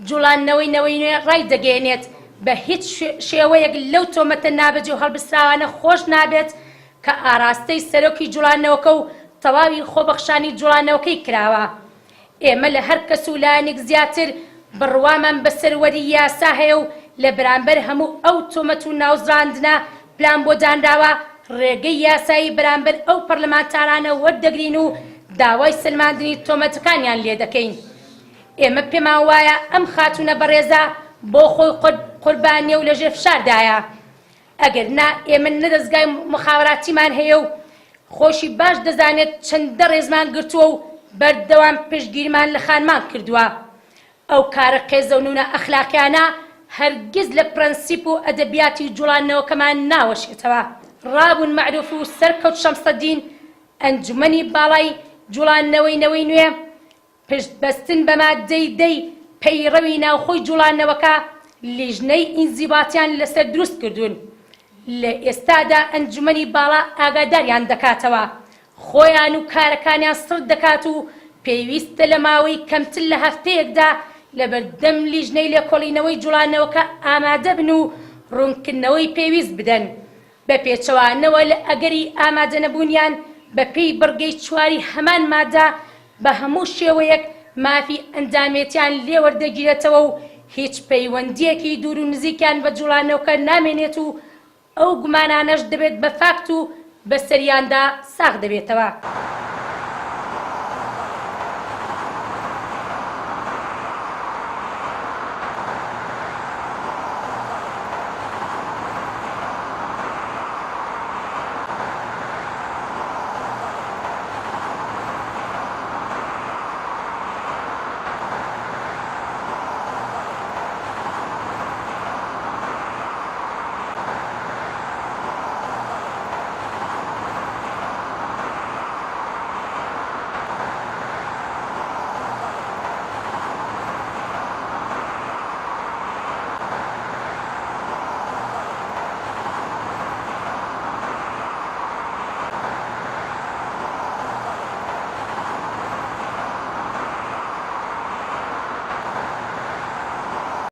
جوڵانەوەی نوێ ڕای دەگەێنێت بە هیچ شێوەیەک لەو تۆمەتە نابەجێ و هەڵبستراوانە خۆش نابێت کە ئاراستەی سەرۆکی جوڵانەوەکە و تەواوی خۆبەخشانی جوڵانەوەکەی کراوە. ئێمە لە هەر کەس و لایەنێک زیاتر بڕوامان بەسەروەری یاسا هەیە و لە بەرامبەر هەموو ئەو تۆمەت و ناوزراندنە پلان بۆ دانراوە ڕێگەی یاسایی بەرامبەر ئەو پەرلەمانتارانە وەردەگرین و داوای سلماندنی تۆمەتەکانیان لێ دەکەین. ئێمە پێمان وایە ئەم خاتونە بەڕێزە بۆ خۆی قوربانیە و لەژێر فشاردایە. ئەگەر نا ئێمە نەدەستگای مخابراتیمان هەیە و خۆشی باش دەزانێت چەندە ڕێزمان گرتووە و بەردەوام پشتگیریمان لە خانمان کردووە. ئەو کارە قێزەونونە ئەخلاقیانە هەرگیز لە پرەنسیپ و ئەدەبیاتی جوڵانەوەکەمان ناوەشێتەوە. ڕابوون مەعروف و سەرکەوت شەمسەدین ئەنجومەنی باڵای جوڵانەوەی نوێ پشتبەستن بە مادەی دەی پەیڕەوی ناوخۆی جوڵانەوەکە لیژنەی ئینزیباتیان لەسەر دروست کردوون. لە ئێستادا ئەنجومەنی باڵا ئاگاداریان دەکاتەوە، خۆیان و کارەکانیان سڕ دەکات و پێویستە لە ماوەی کەمتر لە هەفتەیەکدا لە بەردەم لیژنەی لێکۆڵینەوەی جوڵانەوەکە ئامادە بن و ڕوونکردنەوەی پێویست بدەن بە پێچەوانەوە لە ئەگەری ئامادە نەبوونیان بە پێی بڕگەی چواری هەمان مادە بە هەموو شێوەیەک مافی ئەندامێتیان لێوەردەگیرێتەوە و هیچ پەیوەندیەکی دوور و نزیکیان بە جوڵانەوەکە نامێنێت و ئەو گومانانەش دەبێت بە فاکت و بە سەریاندا ساغ دەبێتەوە.